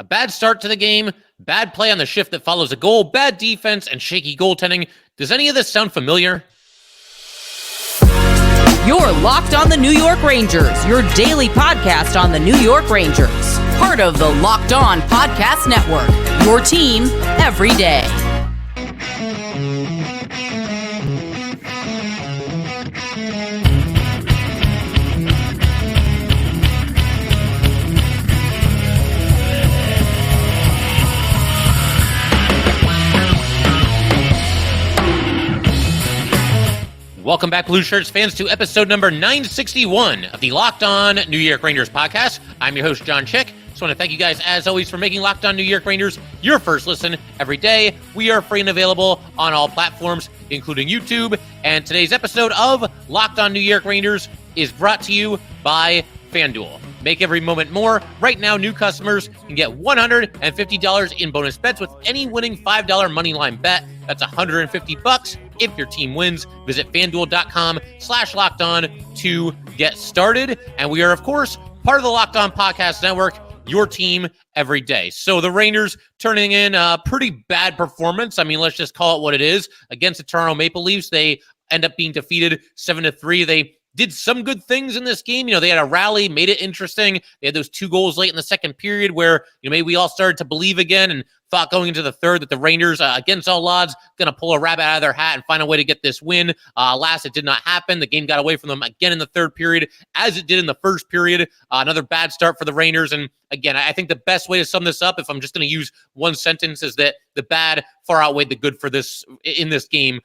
A bad start to the game, bad play on the shift that follows a goal, bad defense, and shaky goaltending. Does any of this sound familiar? You're Locked on the New York Rangers, your daily podcast on the New York Rangers. Part of the Locked On Podcast Network, your team every day. Welcome back, Blue Shirts fans, to episode number 961 of the Locked On New York Rangers podcast. I'm your host, John Chick. Just want to thank you guys, as always, for making Locked On New York Rangers your first listen every day. We are free and available on all platforms, including YouTube. And today's episode of Locked On New York Rangers is brought to you by FanDuel. Make every moment more. Right now, new customers can get $150 in bonus bets with any winning $5 moneyline bet. That's $150 if your team wins. Visit FanDuel.com/LockedOn to get started. And we are, of course, part of the Locked On Podcast Network, your team every day. So the Rangers turning in a pretty bad performance. I mean, let's just call it what it is. Against the Toronto Maple Leafs, they end up being defeated 7-3. They did some good things in this game. You know, they had a rally, made it interesting. They had those 2 goals late in the second period where, you know, maybe we all started to believe again and thought going into the third that the Rangers, against all odds, going to pull a rabbit out of their hat and find a way to get this win. Last, it did not happen. The game got away from them again in the third period, as it did in the first period. Another bad start for the Rangers. And again, I think the best way to sum this up, if I'm just going to use one sentence, is that the bad far outweighed the good for this in this game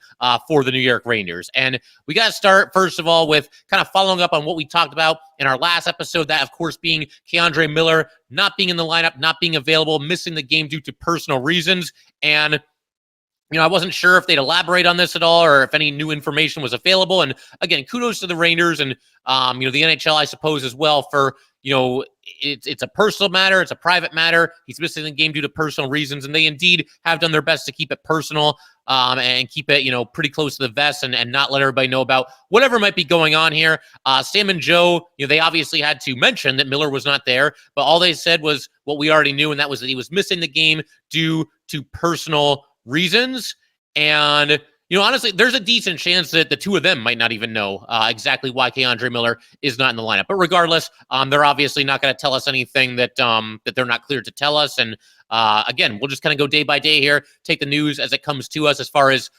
for the New York Rangers. And we got to start, first of all, with kind of following up on what we talked about in our last episode, that, of course, being Kreider Miller not being in the lineup, not being available, missing the game due to personal reasons. And, you know, I wasn't sure if they'd elaborate on this at all or if any new information was available. And again, kudos to the Rangers and, you know, the NHL, I suppose, as well for, you know, it's a personal matter. It's a private matter. He's missing the game due to personal reasons. And they indeed have done their best to keep it personal and keep it, you know, pretty close to the vest and not let everybody know about whatever might be going on here. Sam and Joe, you know, they obviously had to mention that Miller was not there, but all they said was what we already knew, and that was that he was missing the game due to personal reasons. And, you know, honestly, there's a decent chance that the two of them might not even know exactly why Kreider Miller is not in the lineup. But regardless, they're obviously not going to tell us anything that that they're not clear to tell us. And again, we'll just kind of go day by day here, take the news as it comes to us as far as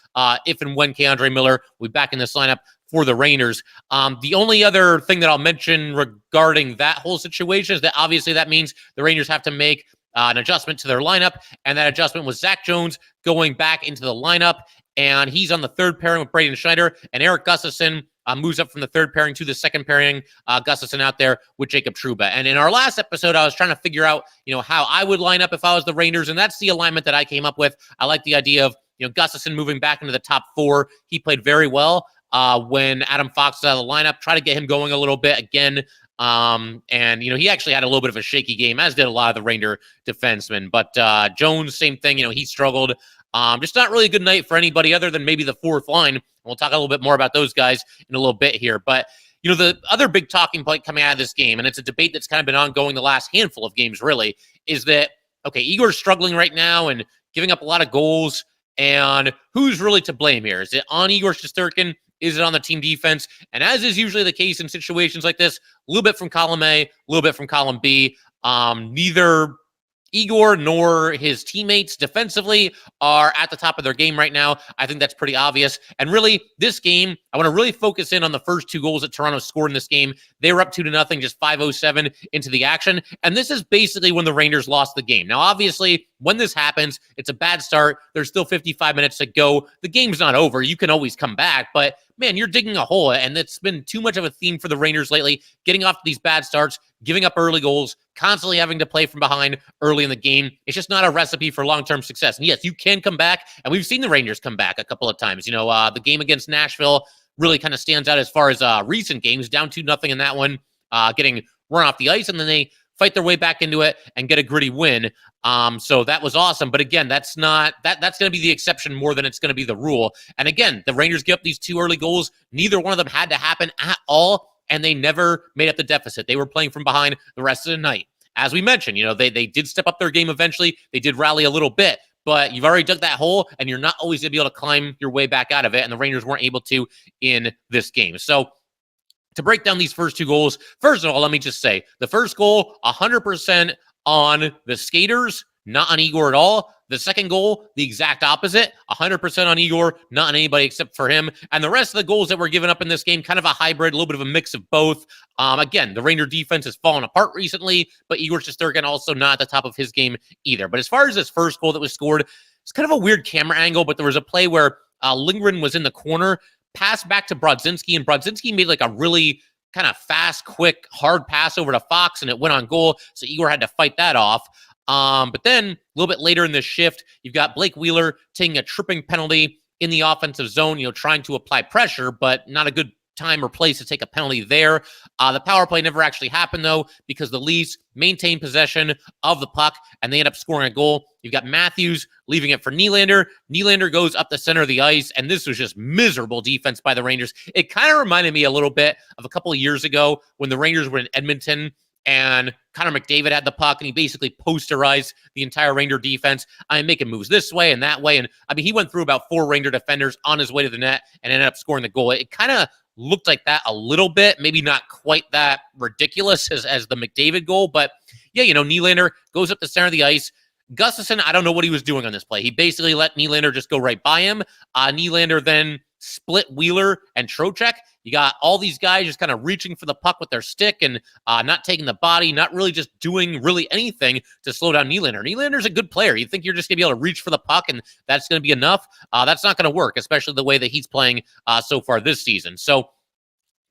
if and when Kreider Miller will be back in this lineup for the Rangers. The only other thing that I'll mention regarding that whole situation is that obviously that means the Rangers have to make an adjustment to their lineup, and that adjustment was Zach Jones going back into the lineup, and he's on the third pairing with Braden Schneider, and Erik Gustafsson moves up from the third pairing to the second pairing, Gustafsson out there with Jacob Trouba. And in our last episode, I was trying to figure out, you know, how I would line up if I was the Rangers, and that's the alignment that I came up with. I like the idea of, you know, Gustafsson moving back into the top 4. He played very well when Adam Fox was out of the lineup. Try to get him going a little bit again. And, you know, he actually had a little bit of a shaky game, as did a lot of the Ranger defensemen. But Jones, same thing. You know, he struggled. Just not really a good night for anybody other than maybe the fourth line. We'll talk a little bit more about those guys in a little bit here. But, you know, the other big talking point coming out of this game, and it's a debate that's kind of been ongoing the last handful of games, really, is that, okay, Igor's struggling right now and giving up a lot of goals. And who's really to blame here? Is it on Igor Shesterkin? Is it on the team defense? And as is usually the case in situations like this, a little bit from column A, a little bit from column B. Neither Igor nor his teammates defensively are at the top of their game right now. I think that's pretty obvious. And really, this game, I want to really focus in on the first 2 goals that Toronto scored in this game. They were up 2-0, just 5:07 into the action. And this is basically when the Rangers lost the game. Now, obviously, when this happens, it's a bad start. There's still 55 minutes to go. The game's not over. You can always come back, but man, you're digging a hole, and it's been too much of a theme for the Rangers lately, getting off these bad starts, giving up early goals, constantly having to play from behind early in the game. It's just not a recipe for long-term success. And yes, you can come back, and we've seen the Rangers come back a couple of times. You know, the game against Nashville really kind of stands out as far as recent games, down 2-0 in that one, getting run off the ice, and then they fight their way back into it and get a gritty win. So that was awesome. But again, that's going to be the exception more than it's going to be the rule. And again, the Rangers give up these two early goals. Neither one of them had to happen at all, and they never made up the deficit. They were playing from behind the rest of the night. as we mentioned, they did step up their game eventually. They did rally a little bit, but you've already dug that hole, and you're not always going to be able to climb your way back out of it, and the Rangers weren't able to in this game. So to break down these first two goals, first of all, let me just say, the first goal, 100% on the skaters, not on Igor at all. The second goal, the exact opposite, 100% on Igor, not on anybody except for him. And the rest of the goals that were given up in this game, kind of a hybrid, a little bit of a mix of both. Again, the Ranger defense has fallen apart recently, but Igor Shesterkin also not at the top of his game either. But as far as this first goal that was scored, it's kind of a weird camera angle, but there was a play where Lindgren was in the corner, passed back to Brodzinski, and Brodzinski made like a really kind of fast, quick, hard pass over to Fox, and it went on goal, so Igor had to fight that off. But then a little bit later in this shift, you've got Blake Wheeler taking a tripping penalty in the offensive zone, trying to apply pressure, but not a good time or place to take a penalty there. The power play never actually happened, though, because the Leafs maintained possession of the puck, and they end up scoring a goal. You've got Matthews leaving it for Nylander. Nylander goes up the center of the ice, and this was just miserable defense by the Rangers. It kind of reminded me a little bit of a couple of years ago when the Rangers were in Edmonton, and Connor McDavid had the puck, and he basically posterized the entire Ranger defense. Making moves this way and that way. And he went through about 4 Ranger defenders on his way to the net and ended up scoring the goal. It kind of looked like that a little bit, maybe not quite that ridiculous as the McDavid goal. But yeah, Nylander goes up the center of the ice. Gustafsson, I don't know what he was doing on this play. He basically let Nylander just go right by him. Nylander then split Wheeler and Trocheck. You got all these guys just kind of reaching for the puck with their stick and not taking the body, not really just doing really anything to slow down Nylander. Nylander's a good player. You think you're just going to be able to reach for the puck and that's going to be enough? That's not going to work, especially the way that he's playing so far this season. So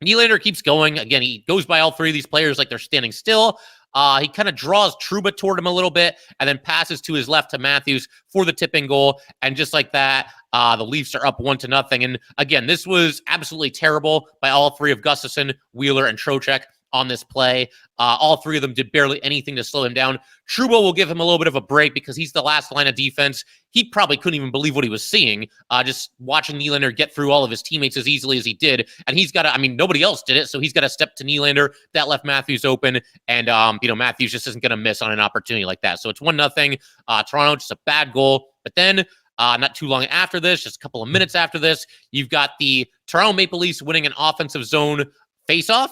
Nylander keeps going. Again, he goes by all 3 of these players like they're standing still. He kind of draws Trouba toward him a little bit and then passes to his left to Matthews for the tipping goal. And just like that, the Leafs are up 1-0. And again, this was absolutely terrible by all 3 of Gustafsson, Wheeler, and Trocheck on this play. All 3 of them did barely anything to slow him down. Trouba will give him a little bit of a break because he's the last line of defense. He probably couldn't even believe what he was seeing, just watching Nylander get through all of his teammates as easily as he did. And he's got to, nobody else did it, so he's got to step to Nylander. That left Matthews open, and, Matthews just isn't going to miss on an opportunity like that. So it's 1-0. Toronto, just a bad goal. But then not too long after this, just a couple of minutes after this, you've got the Toronto Maple Leafs winning an offensive zone faceoff.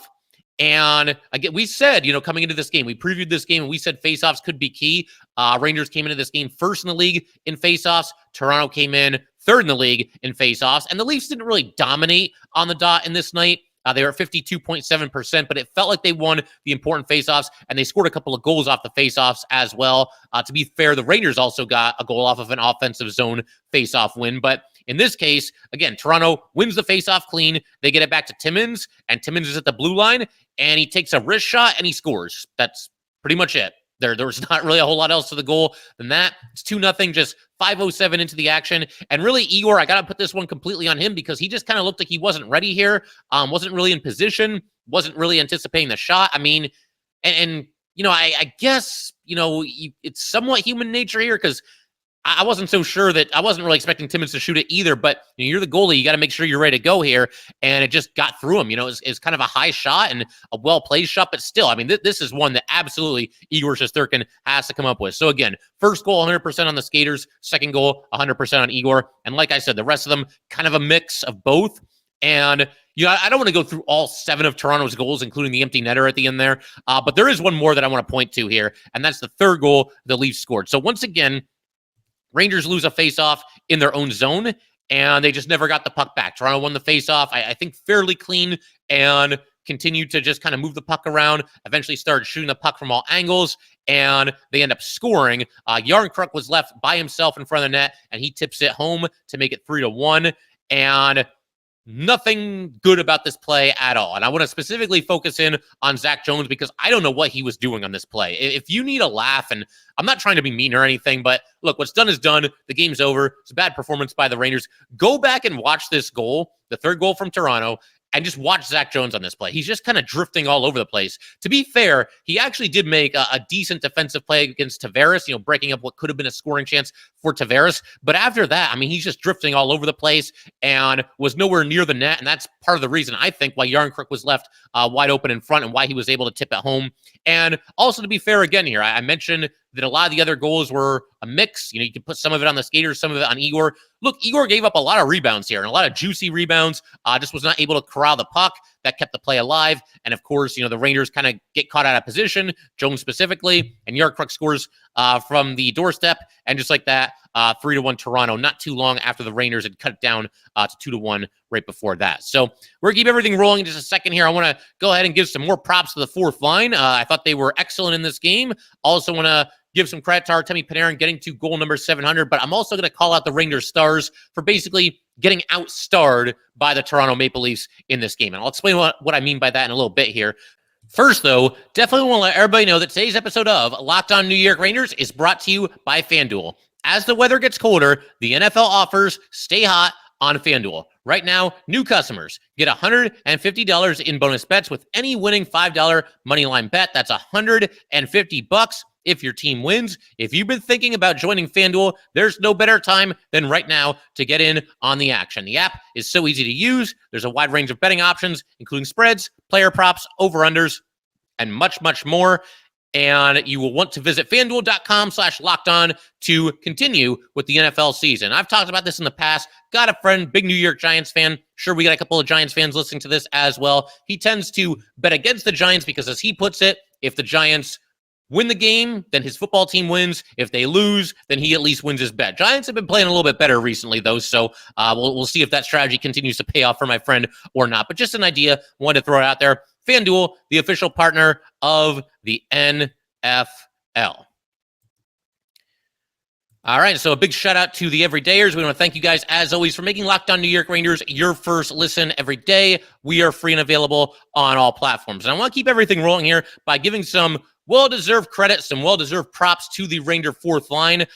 And again, we said, coming into this game, we previewed this game and we said faceoffs could be key. Rangers came into this game first in the league in faceoffs. Toronto came in third in the league in faceoffs. And the Leafs didn't really dominate on the dot in this night. They were at 52.7%, but it felt like they won the important faceoffs, and they scored a couple of goals off the faceoffs as well. To be fair, the Rangers also got a goal off of an offensive zone faceoff win. But in this case, again, Toronto wins the faceoff clean. They get it back to Timmins, and Timmins is at the blue line, and he takes a wrist shot, and he scores. That's pretty much it. There was not really a whole lot else to the goal than that. It's 2-0, just 5:07 into the action. And really, Igor, I got to put this one completely on him because he just kind of looked like he wasn't ready here, wasn't really in position, wasn't really anticipating the shot. I guess, it's somewhat human nature here because I wasn't so sure that I wasn't really expecting Timmins to shoot it either, but you're the goalie. You got to make sure you're ready to go here. And it just got through him. It's kind of a high shot and a well-played shot, but still, this is one that absolutely Igor Shesterkin has to come up with. So again, first goal, 100% on the skaters. Second goal, 100% on Igor. And like I said, the rest of them kind of a mix of both. And I don't want to go through all 7 of Toronto's goals, including the empty netter at the end there. But there is one more that I want to point to here, and that's the third goal the Leafs scored. So once again, Rangers lose a faceoff in their own zone, and they just never got the puck back. Toronto won the faceoff, I think, fairly clean, and continued to just kind of move the puck around, eventually started shooting the puck from all angles, and they end up scoring. Yarncrux was left by himself in front of the net, and he tips it home to make it 3-1, and nothing good about this play at all. And I want to specifically focus in on Zach Jones because I don't know what he was doing on this play. If you need a laugh, and I'm not trying to be mean or anything, but look, what's done is done. The game's over. It's a bad performance by the Rangers. Go back and watch this goal, the third goal from Toronto, And just watch Zach Jones on this play. He's just kind of drifting all over the place. To be fair, he actually did make a decent defensive play against Tavares, breaking up what could have been a scoring chance for Tavares. But after that, I mean, he's just drifting all over the place and was nowhere near the net. And that's part of the reason, I think, why Yarncrook was left wide open in front and why he was able to tip it home. And also, to be fair again here, I mentioned that a lot of the other goals were a mix. You can put some of it on the skaters, some of it on Igor. Look, Igor gave up a lot of rebounds here and a lot of juicy rebounds. Just was not able to corral the puck. That kept the play alive. And of course, the Rangers kind of get caught out of position, Jones specifically, and Yarncrook scores from the doorstep. And just like that, 3-1 Toronto, not too long after the Rangers had cut it down to 2-1 right before that. So we're going to keep everything rolling in just a second here. I want to go ahead and give some more props to the fourth line. I thought they were excellent in this game. Also want to give some credit to Artemi Panarin getting to goal number 700, but I'm also going to call out the Rangers stars for basically getting outstarred by the Toronto Maple Leafs in this game. And I'll explain what I mean by that in a little bit here. First, though, definitely want to let everybody know that today's episode of Locked On New York Rangers is brought to you by FanDuel. As the weather gets colder, the NFL offers stay hot on FanDuel. Right now, new customers get $150 in bonus bets with any winning $5 moneyline bet. That's $150 if your team wins. If you've been thinking about joining FanDuel, there's no better time than right now to get in on the action. The app is so easy to use. There's a wide range of betting options, including spreads, player props, over-unders, and much, much more. And you will want to visit FanDuel.com/lockedon to continue with the NFL season. I've talked about this in the past. Got a friend, big New York Giants fan. Sure, we got a couple of Giants fans listening to this as well. He tends to bet against the Giants because, as he puts it, if the Giants win the game, then his football team wins. If they lose, then he at least wins his bet. Giants have been playing a little bit better recently, though, so we'll see if that strategy continues to pay off for my friend or not. But just an idea, wanted to throw it out there. FanDuel, the official partner of the NFL. All right, so a big shout out to the everydayers. We want to thank you guys, as always, for making Locked On New York Rangers your first listen every day. We are free and available on all platforms. And I want to keep everything rolling here by giving some well-deserved credit, some well-deserved props to the Ranger fourth line.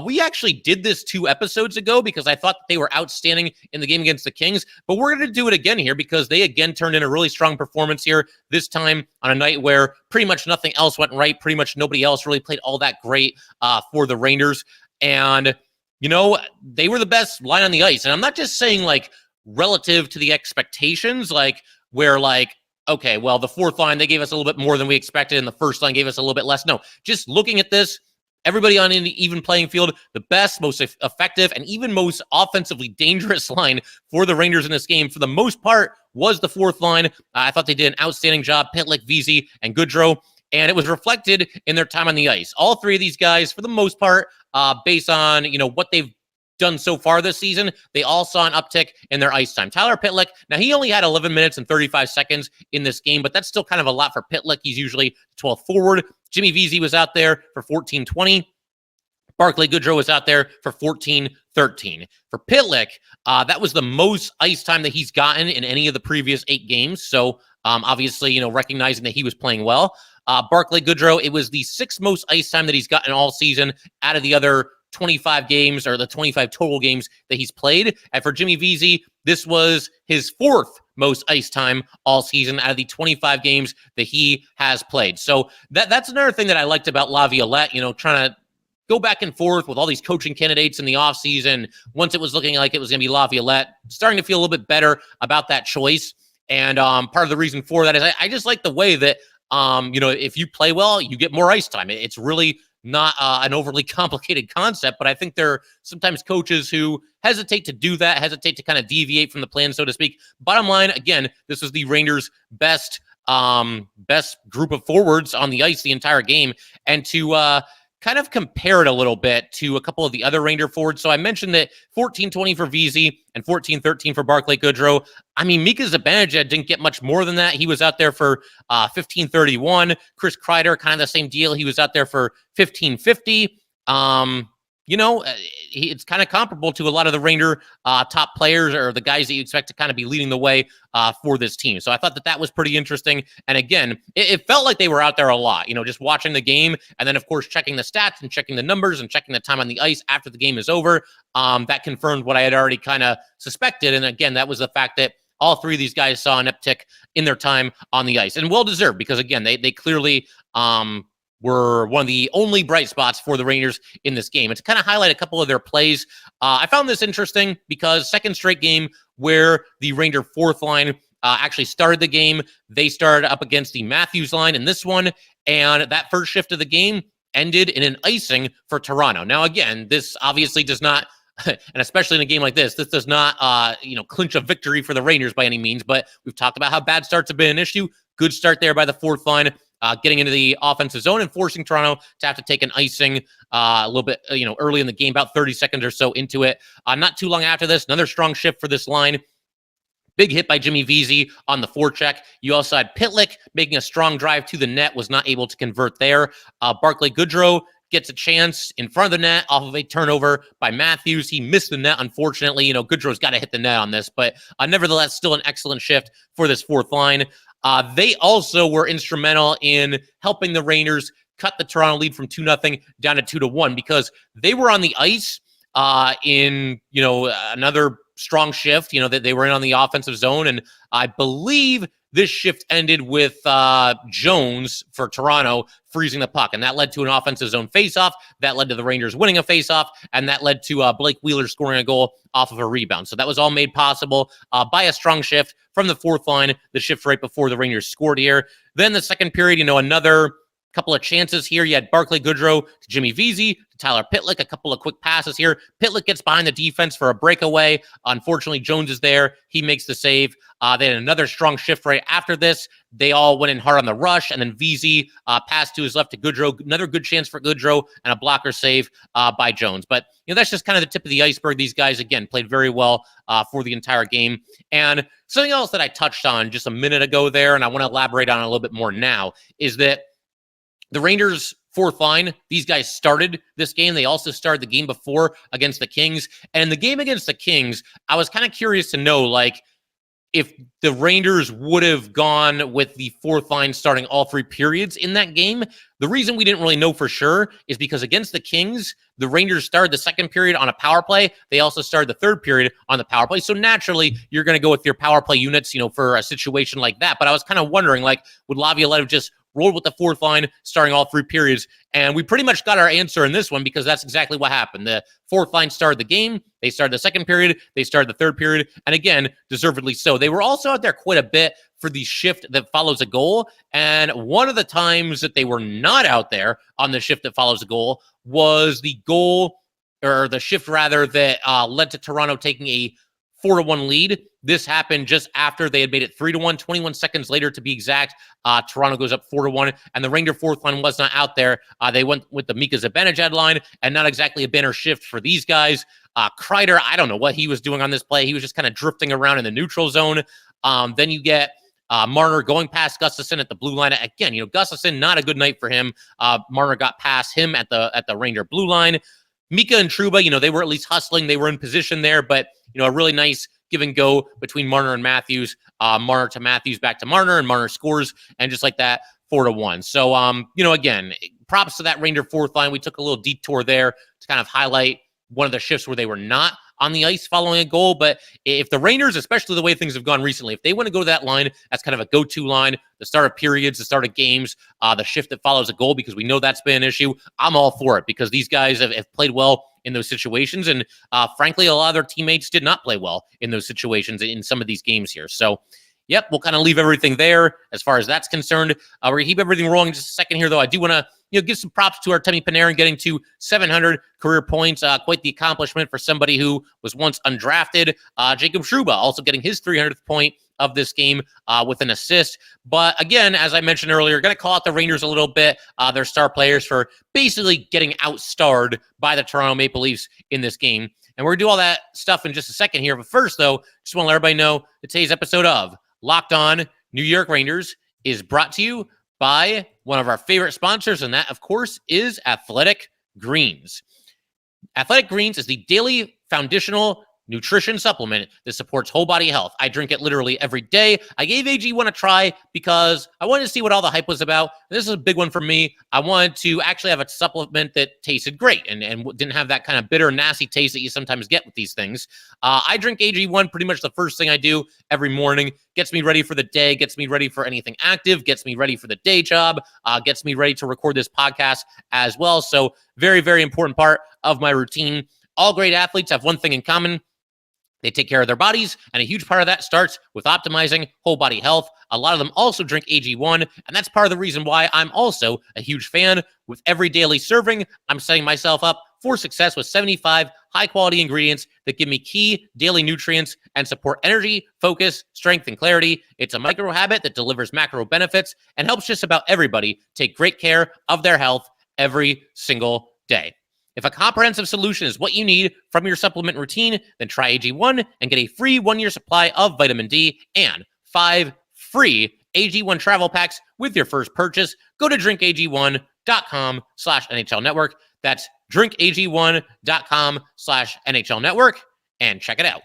We actually did this 2 episodes ago because I thought that they were outstanding in the game against the Kings, but we're going to do it again here because they again turned in a really strong performance here, this time on a night where pretty much nothing else went right. Pretty much nobody else really played all that great for the Rangers. And, they were the best line on the ice. And I'm not just saying, relative to the expectations, where, okay, well, the fourth line, they gave us a little bit more than we expected, and the first line gave us a little bit less. No, just looking at this, everybody on an even playing field, the best, most effective, and even most offensively dangerous line for the Rangers in this game, for the most part, was the fourth line. I thought they did an outstanding job, Pitlick, Vesey, and Goodrow, and it was reflected in their time on the ice. All 3 of these guys, for the most part, based on, what they've done so far this season, they all saw an uptick in their ice time. Tyler Pitlick, now he only had 11 minutes and 35 seconds in this game, but that's still kind of a lot for Pitlick. He's usually 12th forward. Jimmy Vesey was out there for 14-20. Barclay Goodrow was out there for 14-13. For Pitlick, that was the most ice time that he's gotten in any of the previous 8 games. So obviously, recognizing that he was playing well. Barclay Goodrow, it was the 6th most ice time that he's gotten all season out of the other 25 games, or the 25 total games that he's played. And for Jimmy Vesey, this was his 4th most ice time all season out of the 25 games that he has played. So that's another thing that I liked about Laviolette, trying to go back and forth with all these coaching candidates in the offseason. Once it was looking like it was going to be Laviolette, starting to feel a little bit better about that choice. And part of the reason for that is I just like the way that, if you play well, you get more ice time. It's really not an overly complicated concept, but I think there are sometimes coaches who hesitate to do that, hesitate to kind of deviate from the plan, so to speak. Bottom line, again, this was the Rangers' best group of forwards on the ice the entire game. And to kind of compare it a little bit to a couple of the other Ranger forwards. So I mentioned that 14-20 for Vesey and 14-13 for Barclay Goodrow. I mean, Mika Zibanejad didn't get much more than that. He was out there for 15-31. Chris Kreider, kind of the same deal. He was out there for 15-50. It's kind of comparable to a lot of the Ranger top players, or the guys that you expect to kind of be leading the way for this team. So I thought that was pretty interesting. And again, it felt like they were out there a lot, just watching the game, and then of course checking the stats and checking the numbers and checking the time on the ice after the game is over. That confirmed what I had already kind of suspected. And again, that was the fact that all three of these guys saw an uptick in their time on the ice, and well-deserved, because, again, they clearly were one of the only bright spots for the Rangers in this game. And to kind of highlight a couple of their plays, I found this interesting because second straight game where the Ranger fourth line actually started the game. They started up against the Matthews line in this one, and that first shift of the game ended in an icing for Toronto. Now, again, this obviously does not, and especially in a game like this does not, clinch a victory for the Rangers by any means, but we've talked about how bad starts have been an issue. Good start there by the fourth line, getting into the offensive zone and forcing Toronto to have to take an icing a little bit, early in the game, about 30 seconds or so into it. Not too long after this, another strong shift for this line. Big hit by Jimmy Vesey on the forecheck. You also had Pitlick making a strong drive to the net, was not able to convert there. Barclay Goodrow gets a chance in front of the net off of a turnover by Matthews. He missed the net, unfortunately. Goodrow's got to hit the net on this, but nevertheless, still an excellent shift for this fourth line. They also were instrumental in helping the Rangers cut the Toronto lead from 2-0 down to 2-1, because they were on the ice in another strong shift, that they were in on the offensive zone. And I believe this shift ended with Jones for Toronto freezing the puck. And that led to an offensive zone faceoff. That led to the Rangers winning a faceoff. And that led to Blake Wheeler scoring a goal off of a rebound. So that was all made possible by a strong shift from the fourth line, the shift right before the Rangers scored here. Then the second period, another couple of chances here. You had Barclay Goodrow to Jimmy Vesey, to Tyler Pitlick, a couple of quick passes here. Pitlick gets behind the defense for a breakaway. Unfortunately, Jones is there. He makes the save. They had another strong shift right after this. They all went in hard on the rush, and then Vesey passed to his left to Goodrow. Another good chance for Goodrow and a blocker save by Jones. But that's just kind of the tip of the iceberg. These guys, again, played very well for the entire game. And something else that I touched on just a minute ago there, and I want to elaborate on it a little bit more now, is that the Rangers' fourth line, these guys started this game. They also started the game before against the Kings. And in the game against the Kings, I was kind of curious to know, if the Rangers would have gone with the fourth line starting all three periods in that game. The reason we didn't really know for sure is because against the Kings, the Rangers started the second period on a power play. They also started the third period on the power play. So naturally, you're going to go with your power play units, for a situation like that. But I was kind of wondering, would Laviolette have just rolled with the fourth line, starting all three periods? And we pretty much got our answer in this one, because that's exactly what happened. The fourth line started the game. They started the second period. They started the third period. And again, deservedly so. They were also out there quite a bit for the shift that follows a goal. And one of the times that they were not out there on the shift that follows a goal was the goal, or the shift rather, that led to Toronto taking a 4-1 lead. This happened just after they had made it 3-1, 21 seconds later to be exact. Toronto goes up 4-1, and the Ranger fourth line was not out there. They went with the Mika Zibanejad line, and not exactly a banner shift for these guys. Kreider, I don't know what he was doing on this play. He was just kind of drifting around in the neutral zone. Then you get Marner going past Gustafsson at the blue line. Again, Gustafsson, not a good night for him. Marner got past him at the Ranger blue line. Mika and Trouba, they were at least hustling. They were in position there, but, a really nice give and go between Marner and Matthews. Marner to Matthews, back to Marner, and Marner scores, and just like that, 4-1. So, again, props to that Ranger fourth line. We took a little detour there to kind of highlight one of the shifts where they were not on the ice following a goal. But if the Rangers, especially the way things have gone recently, if they want to go to that line, that's kind of a go-to line, the start of periods, the start of games, the shift that follows a goal, because we know that's been an issue, I'm all for it, because these guys have played well in those situations. And frankly, a lot of their teammates did not play well in those situations in some of these games here. So, yep, we'll kind of leave everything there as far as that's concerned. We're going to keep everything rolling in just a second here, though. I do want to give some props to Artemi Panarin getting to 700 career points. Quite the accomplishment for somebody who was once undrafted. Jacob Trouba also getting his 300th point of this game with an assist. But again, as I mentioned earlier, going to call out the Rangers a little bit, their star players, for basically getting outstarred by the Toronto Maple Leafs in this game. And we're going to do all that stuff in just a second here. But first, though, just want to let everybody know that today's episode of Locked On New York Rangers is brought to you by one of our favorite sponsors, and that, of course, is Athletic Greens. Athletic Greens is the daily foundational nutrition supplement that supports whole body health. I drink it literally every day. I gave AG1 a try because I wanted to see what all the hype was about. This is a big one for me. I wanted to actually have a supplement that tasted great and didn't have that kind of bitter, nasty taste that you sometimes get with these things. I drink AG1 pretty much the first thing I do every morning. Gets me ready for the day, gets me ready for anything active, gets me ready for the day job, gets me ready to record this podcast as well. So very, very important part of my routine. All great athletes have one thing in common. They take care of their bodies, and a huge part of that starts with optimizing whole body health. A lot of them also drink AG1, and that's part of the reason why I'm also a huge fan. With every daily serving, I'm setting myself up for success with 75 high-quality ingredients that give me key daily nutrients and support energy, focus, strength, and clarity. It's a micro habit that delivers macro benefits and helps just about everybody take great care of their health every single day. If a comprehensive solution is what you need from your supplement routine, then try AG1 and get a free 1-year supply of vitamin D and 5 free AG1 travel packs with your first purchase. Go to drinkag1.com/NHL Network. That's drinkag1.com/NHL Network and check it out.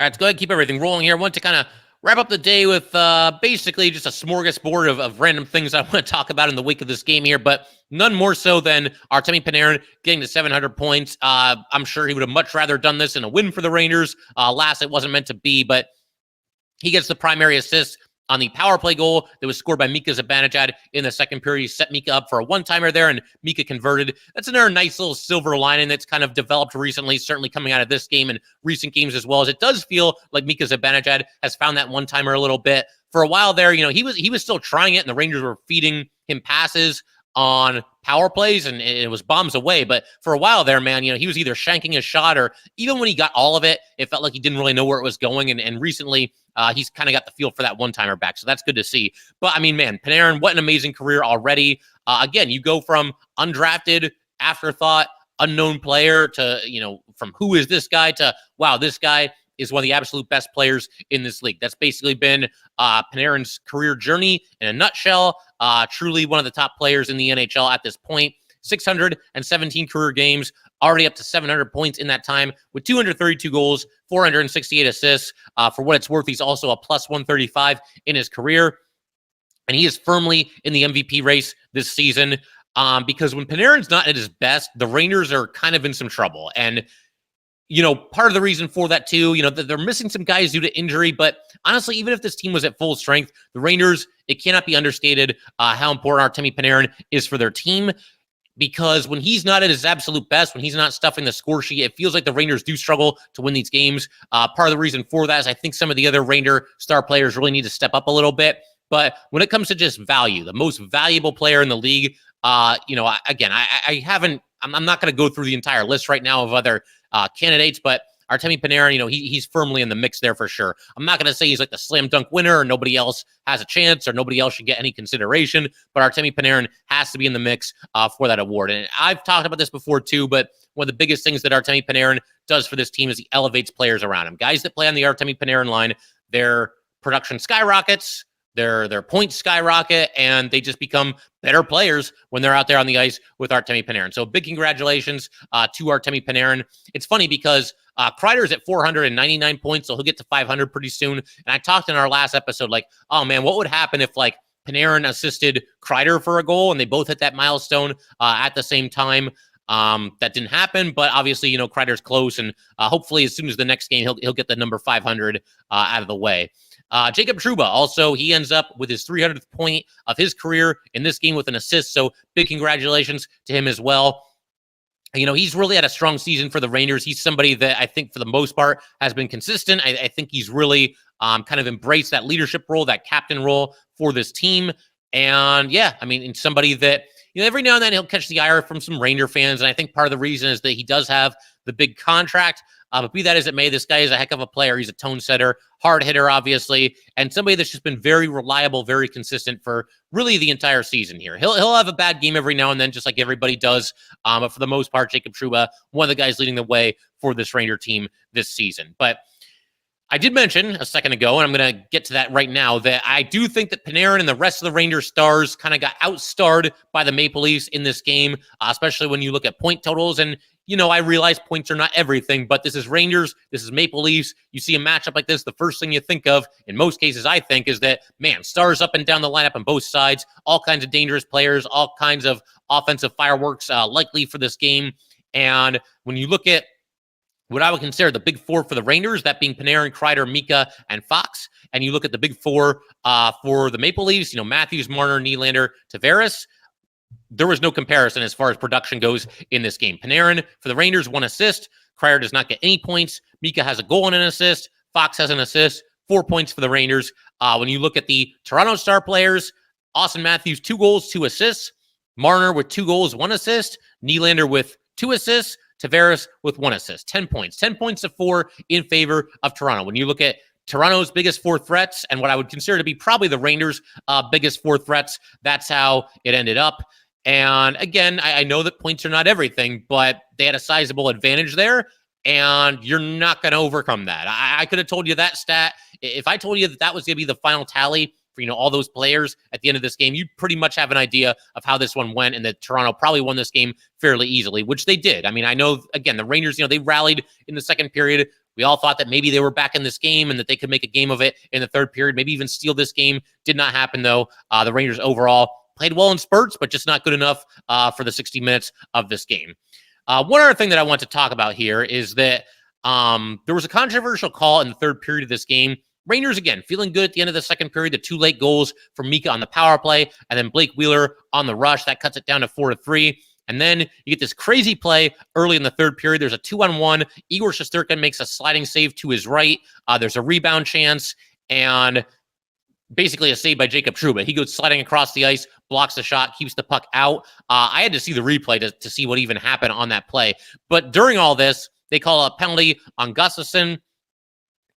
All right, let's go ahead and keep everything rolling here. I want to kind of wrap up the day with basically just a smorgasbord of random things I want to talk about in the wake of this game here, but none more so than Artemi Panarin getting to 700 points. I'm sure he would have much rather done this in a win for the Rangers. Last, it wasn't meant to be, but he gets the primary assist on the power play goal that was scored by Mika Zibanejad in the second period. He set Mika up for a one-timer there, and Mika converted. That's another nice little silver lining that's kind of developed recently, certainly coming out of this game and recent games as well, as it does feel like Mika Zibanejad has found that one-timer a little bit. For a while there, he was still trying it, and the Rangers were feeding him passes on power plays, and it was bombs away. But for a while there, man, he was either shanking his shot, or even when he got all of it, it felt like he didn't really know where it was going. And recently, he's kind of got the feel for that one-timer back. So that's good to see. But I mean, man, Panarin, what an amazing career already. Again, you go from undrafted, afterthought, unknown player to, from who is this guy to, wow, this guy is one of the absolute best players in this league. That's basically been Panarin's career journey in a nutshell. Truly one of the top players in the NHL at this point. 617 career games, already up to 700 points in that time with 232 goals, 468 assists. For what it's worth, he's also a plus 135 in his career. And he is firmly in the MVP race this season because when Panarin's not at his best, the Rangers are kind of in some trouble. And part of the reason for that too, that they're missing some guys due to injury, but honestly, even if this team was at full strength, the Rangers, it cannot be understated how important Artemi Panarin is for their team, because when he's not at his absolute best, when he's not stuffing the score sheet, it feels like the Rangers do struggle to win these games. Part of the reason for that is I think some of the other Ranger star players really need to step up a little bit. But when it comes to just value, the most valuable player in the league, I'm not going to go through the entire list right now of other candidates, but Artemi Panarin, he's firmly in the mix there for sure. I'm not going to say he's like the slam dunk winner or nobody else has a chance or nobody else should get any consideration, but Artemi Panarin has to be in the mix for that award. And I've talked about this before too, but one of the biggest things that Artemi Panarin does for this team is he elevates players around him. Guys that play on the Artemi Panarin line, their production skyrockets, their points skyrocket, and they just become better players when they're out there on the ice with Artemi Panarin. So big congratulations to Artemi Panarin. It's funny because Kreider's at 499 points, so he'll get to 500 pretty soon. And I talked in our last episode, like, oh man, what would happen if Panarin assisted Kreider for a goal and they both hit that milestone at the same time? That didn't happen, but obviously, Kreider's close, and hopefully as soon as the next game, he'll get the number 500 out of the way. Jacob Trouba also, he ends up with his 300th point of his career in this game with an assist. So big congratulations to him as well. He's really had a strong season for the Rangers. He's somebody that I think for the most part has been consistent. I think he's really kind of embraced that leadership role, that captain role for this team. And yeah, somebody that, every now and then he'll catch the ire from some Ranger fans. And I think part of the reason is that he does have the big contract. But be that as it may, this guy is a heck of a player. He's a tone setter, hard hitter, obviously, and somebody that's just been very reliable, very consistent for really the entire season here. He'll have a bad game every now and then, just like everybody does. But for the most part, Jacob Trouba, one of the guys leading the way for this Ranger team this season. But I did mention a second ago, and I'm going to get to that right now, that I do think that Panarin and the rest of the Ranger stars kind of got outstarred by the Maple Leafs in this game, especially when you look at point totals. And I realize points are not everything, but this is Rangers, this is Maple Leafs. You see a matchup like this, the first thing you think of, in most cases, I think, is that, man, stars up and down the lineup on both sides, all kinds of dangerous players, all kinds of offensive fireworks likely for this game. And when you look at what I would consider the big four for the Rangers, that being Panarin, Kreider, Mika, and Fox, and you look at the big four for the Maple Leafs, Matthews, Marner, Nylander, Tavares, there was no comparison as far as production goes in this game. Panarin for the Rangers, 1 assist. Kreider does not get any points. Mika has a goal and an assist. Fox has an assist. 4 points for the Rangers. When you look at the Toronto star players, Auston Matthews, 2 goals, 2 assists. Marner with 2 goals, 1 assist. Nylander with 2 assists. Tavares with 1 assist. 10 points. 10 points to 4 in favor of Toronto. When you look at Toronto's biggest 4 threats and what I would consider to be probably the Rangers' biggest 4 threats, that's how it ended up. And again, I know that points are not everything, but they had a sizable advantage there, and you're not going to overcome that. I could have told you that stat. If I told you that that was going to be the final tally for, all those players at the end of this game, you'd pretty much have an idea of how this one went, and that Toronto probably won this game fairly easily, which they did. I mean, I know, again, the Rangers, they rallied in the second period. We all thought that maybe they were back in this game and that they could make a game of it in the third period, maybe even steal this game. Did not happen, though. The Rangers overall played well in spurts, but just not good enough for the 60 minutes of this game. One other thing that I want to talk about here is that there was a controversial call in the third period of this game. Rangers, again, feeling good at the end of the second period. The 2 late goals from Mika on the power play, and then Blake Wheeler on the rush. That cuts it down to 4-3. And then you get this crazy play early in the third period. There's a 2-on-1. Igor Shesterkin makes a sliding save to his right. There's a rebound chance, and basically a save by Jacob Trouba. He goes sliding across the ice, blocks the shot, keeps the puck out. I had to see the replay to see what even happened on that play. But during all this, they call a penalty on Gustafsson.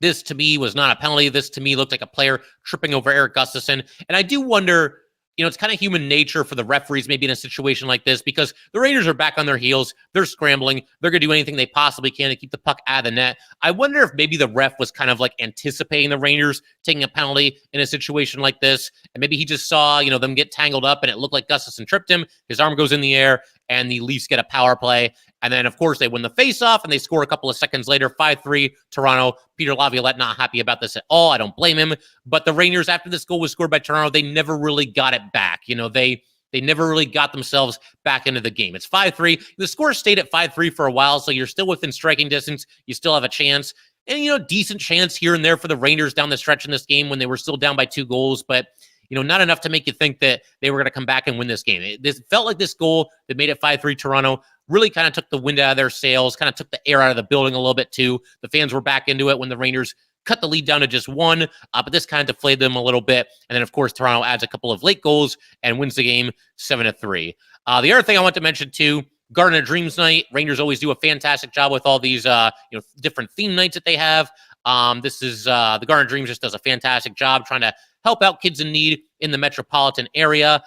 This, to me, was not a penalty. This, to me, looked like a player tripping over Erik Gustafsson. And I do wonder, it's kind of human nature for the referees maybe in a situation like this, because the Rangers are back on their heels. They're scrambling. They're going to do anything they possibly can to keep the puck out of the net. I wonder if maybe the ref was kind of like anticipating the Rangers taking a penalty in a situation like this. And maybe he just saw, them get tangled up, and it looked like Gustafsson tripped him. His arm goes in the air, and the Leafs get a power play. And then, of course, they win the faceoff, and they score a couple of seconds later, 5-3, Toronto. Peter Laviolette not happy about this at all. I don't blame him. But the Rangers, after this goal was scored by Toronto, they never really got it back. They never really got themselves back into the game. It's 5-3. The score stayed at 5-3 for a while, so you're still within striking distance. You still have a chance. And, decent chance here and there for the Rangers down the stretch in this game when they were still down by 2 goals. But not enough to make you think that they were going to come back and win this game. This felt like this goal that made it 5-3 Toronto really kind of took the wind out of their sails, kind of took the air out of the building a little bit too. The fans were back into it when the Rangers cut the lead down to just 1, but this kind of deflated them a little bit. And then, of course, Toronto adds a couple of late goals and wins the game 7-3. The other thing I want to mention too, Garden of Dreams night. Rangers always do a fantastic job with all these different theme nights that they have. This is the Garden of Dreams just does a fantastic job trying to help out kids in need in the metropolitan area.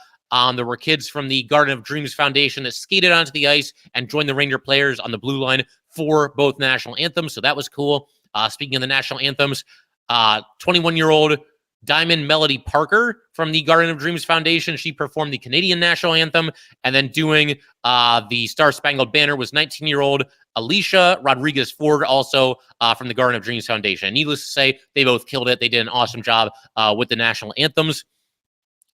There were kids from the Garden of Dreams Foundation that skated onto the ice and joined the Ranger players on the blue line for both national anthems, so that was cool. Speaking of the national anthems, 21-year-old Diamond Melody Parker from the Garden of Dreams Foundation, she performed the Canadian national anthem, and then doing the Star Spangled Banner was 19-year-old Alicia Rodriguez Ford, also from the Garden of Dreams Foundation. And needless to say, they both killed it. They did an awesome job with the national anthems.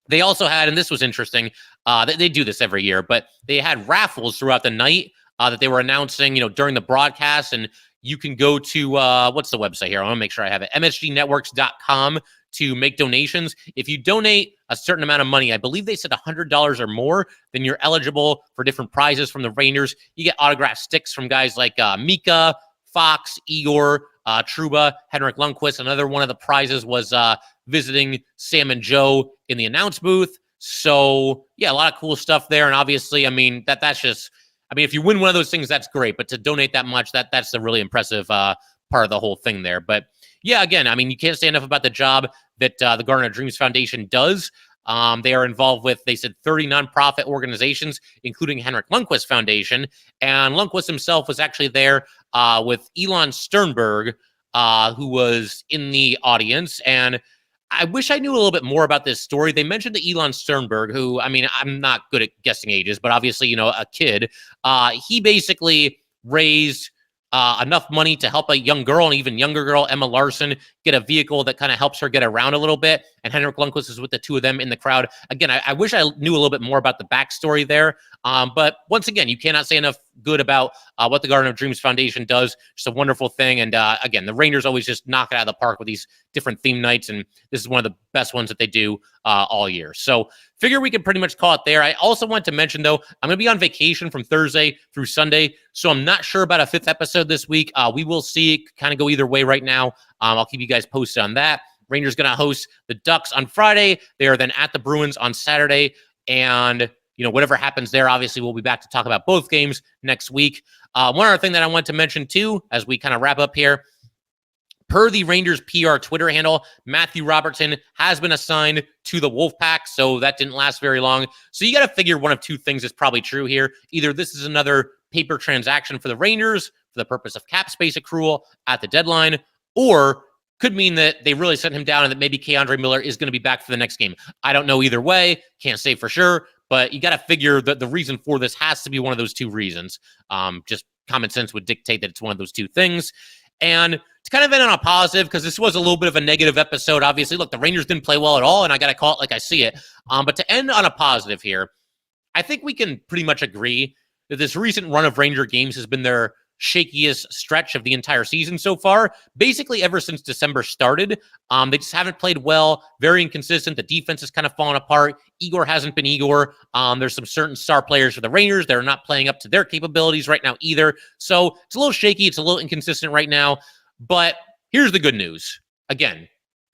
They also had, and this was interesting, they do this every year, but they had raffles throughout the night that they were announcing, during the broadcast. And you can go to, what's the website here? I want to make sure I have it, msgnetworks.com to make donations. If you donate a certain amount of money, I believe they said $100 or more, then you're eligible for different prizes from the Rangers. You get autographed sticks from guys like Mika, Fox, Igor, Trouba, Henrik Lundqvist. Another one of the prizes was visiting Sam and Joe in the announce booth. So, yeah, a lot of cool stuff there. And obviously, that's just, if you win one of those things, that's great. But to donate that much, that's a really impressive part of the whole thing there. But yeah, again, you can't say enough about the job that the Garden of Dreams Foundation does. They are involved with, they said, 30 nonprofit organizations, including Henrik Lundqvist Foundation. And Lundqvist himself was actually there with Elon Sternberg, who was in the audience. And I wish I knew a little bit more about this story. They mentioned the Elon Sternberg, who, I'm not good at guessing ages, but obviously, a kid. He basically raised enough money to help a young girl, and even younger girl, Emma Larson, get a vehicle that kind of helps her get around a little bit. And Henrik Lundqvist is with the two of them in the crowd. Again, I wish I knew a little bit more about the backstory there. But once again, you cannot say enough good about what the Garden of Dreams Foundation does. Just a wonderful thing. And again, the Rangers always just knock it out of the park with these different theme nights. And this is one of the best ones that they do all year. So figure we can pretty much call it there. I also want to mention, though, I'm going to be on vacation from Thursday through Sunday. So I'm not sure about a 5th episode this week. We will see. It kind of go either way right now. I'll keep you guys posted on that. Rangers going to host the Ducks on Friday. They are then at the Bruins on Saturday. And whatever happens there, obviously, we'll be back to talk about both games next week. One other thing that I want to mention, too, as we kind of wrap up here, per the Rangers PR Twitter handle, Matthew Robertson has been assigned to the Wolfpack, so that didn't last very long. So you got to figure one of two things is probably true here. Either this is another paper transaction for the Rangers for the purpose of cap space accrual at the deadline, or could mean that they really sent him down and that maybe K'Andre Miller is going to be back for the next game. I don't know either way. Can't say for sure. But you got to figure that the reason for this has to be one of those two reasons. Just common sense would dictate that it's one of those two things. And to kind of end on a positive, because this was a little bit of a negative episode, obviously. Look, the Rangers didn't play well at all, and I got to call it like I see it. But to end on a positive here, I think we can pretty much agree that this recent run of Ranger games has been their shakiest stretch of the entire season so far, basically ever since December started. They just haven't played well, very inconsistent. The defense has kind of fallen apart. Igor hasn't been Igor. There's some certain star players for the Rangers that are not playing up to their capabilities right now either. So it's a little shaky. It's a little inconsistent right now. But here's the good news. Again,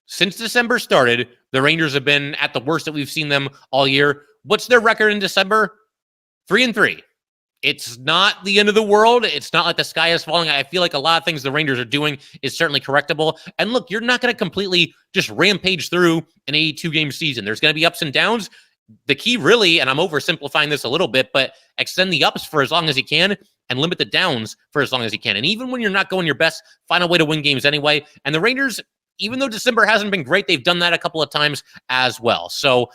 since December started, the Rangers have been at the worst that we've seen them all year. What's their record in December? 3-3. It's not the end of the world. It's not like the sky is falling. I feel like a lot of things the Rangers are doing is certainly correctable. And look, you're not going to completely just rampage through an 82-game season. There's going to be ups and downs. The key really, and I'm oversimplifying this a little bit, but extend the ups for as long as you can and limit the downs for as long as you can. And even when you're not going your best, find a way to win games anyway. And the Rangers, even though December hasn't been great, they've done that a couple of times as well. So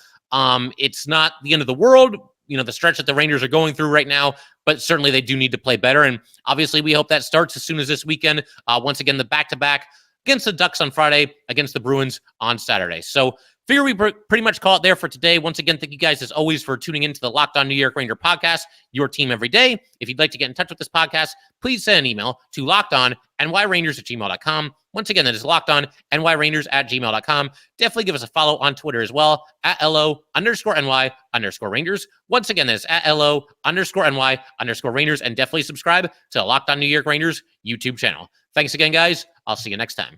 it's not the end of the world. The stretch that the Rangers are going through right now, but certainly they do need to play better. And obviously we hope that starts as soon as this weekend. Once again, the back-to-back against the Ducks on Friday, against the Bruins on Saturday. So figure we pretty much call it there for today. Once again, thank you guys as always for tuning into the Locked On New York Ranger podcast, your team every day. If you'd like to get in touch with this podcast, please send an email to lockedonnyrangers@gmail.com. Once again, that is lockedonnyrangers@gmail.com. Definitely give us a follow on Twitter as well, at @LO_NY_Rangers. Once again, that is at @LO_NY_Rangers. And definitely subscribe to the Locked On New York Rangers YouTube channel. Thanks again, guys. I'll see you next time.